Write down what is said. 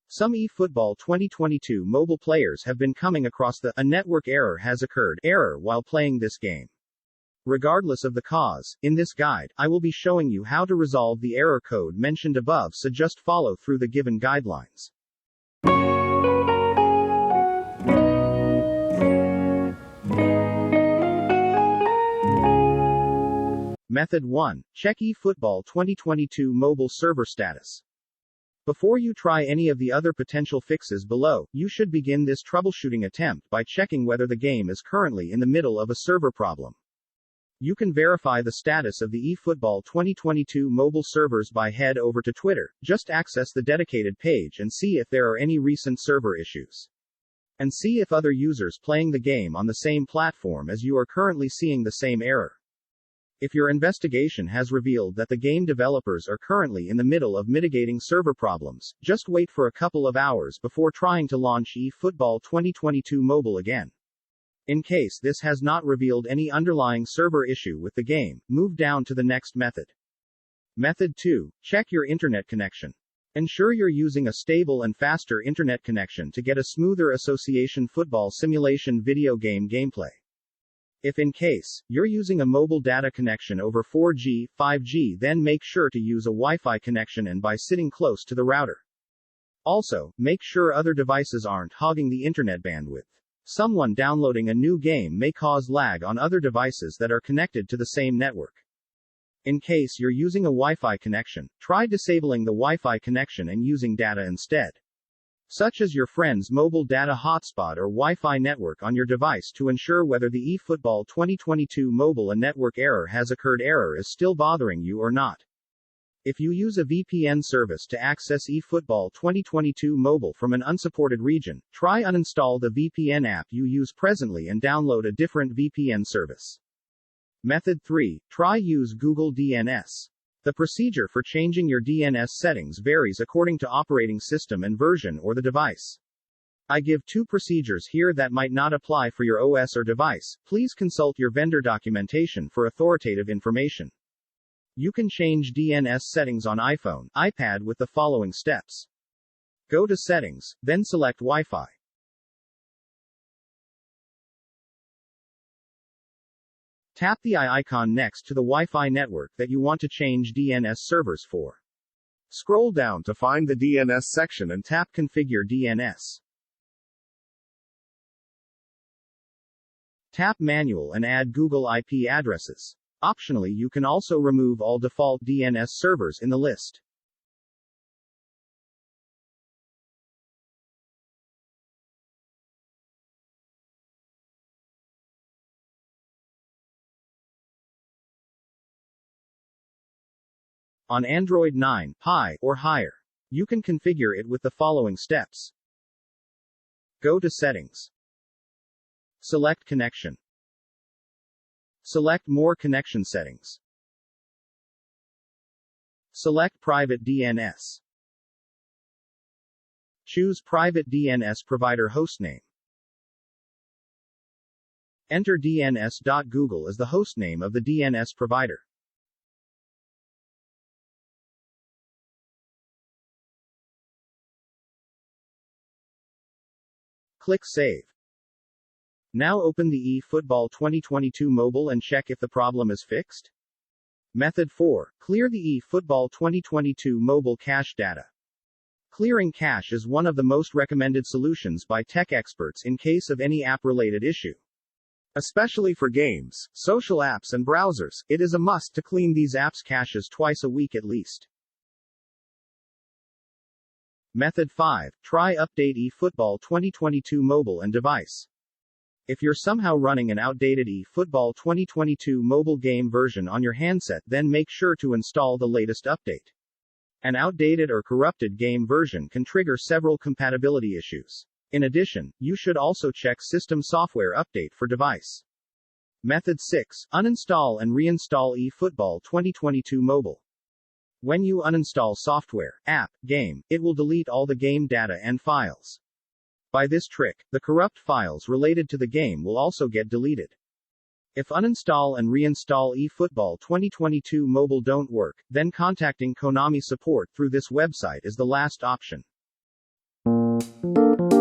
Some eFootball 2022 mobile players have been coming across the "a network error has occurred" error while playing this game. Regardless of the cause, in this guide, I will be showing you how to resolve the error code mentioned above, so just follow through the given guidelines. Method 1. Check eFootball 2022 mobile server status. Before you try any of the other potential fixes below, you should begin this troubleshooting attempt by checking whether the game is currently in the middle of a server problem. You can verify the status of the eFootball 2022 mobile servers by head over to Twitter, just access the dedicated page and see if there are any recent server issues. And see if other users playing the game on the same platform as you are currently seeing the same error. If your investigation has revealed that the game developers are currently in the middle of mitigating server problems, just wait for a couple of hours before trying to launch eFootball 2022 mobile again. In case this has not revealed any underlying server issue with the game, move down to the next method. Method 2. Check your internet connection. Ensure you're using a stable and faster internet connection to get a smoother association football simulation video game gameplay. If in case you're using a mobile data connection over 4G, 5G, then make sure to use a Wi-Fi connection and by sitting close to the router. Also, make sure other devices aren't hogging the internet bandwidth. Someone downloading a new game may cause lag on other devices that are connected to the same network. In case you're using a Wi-Fi connection, try disabling the Wi-Fi connection and using data instead, such as your friend's mobile data hotspot or Wi-Fi network on your device, to ensure whether the eFootball 2022 mobile and network error has occurred error is still bothering you or not. If you use a VPN service to access eFootball 2022 mobile from an unsupported region, try uninstall the VPN app you use presently and download a different VPN service. Method 3. Try use Google DNS. The procedure for changing your DNS settings varies according to operating system and version or the device. I give two procedures here that might not apply for your OS or device. Please consult your vendor documentation for authoritative information. You can change DNS settings on iPhone, iPad with the following steps. Go to Settings, then select Wi-Fi. Tap the eye icon next to the Wi-Fi network that you want to change DNS servers for. Scroll down to find the DNS section and tap Configure DNS. Tap Manual and add Google IP addresses. Optionally, you can also remove all default DNS servers in the list. On Android 9, Pi, or higher, you can configure it with the following steps. Go to Settings. Select Connection. Select More Connection Settings. Select Private DNS. Choose Private DNS Provider Hostname. Enter dns.google as the hostname of the DNS provider. Click Save. Now open the eFootball 2022 mobile and check if the problem is fixed. Method 4. Clear the eFootball 2022 mobile cache data. Clearing cache is one of the most recommended solutions by tech experts in case of any app-related issue. Especially for games, social apps and browsers, it is a must to clean these apps' caches twice a week at least. Method 5. Try update eFootball 2022 mobile and device. If you're somehow running an outdated eFootball 2022 mobile game version on your handset, then make sure to install the latest update. An outdated or corrupted game version can trigger several compatibility issues. In addition, you should also check System Software Update for device. Method 6. Uninstall and reinstall eFootball 2022 mobile. When you uninstall software, app, game, it will delete all the game data and files. By this trick, the corrupt files related to the game will also get deleted. If uninstall and reinstall eFootball 2022 mobile don't work, then contacting Konami support through this website is the last option. you.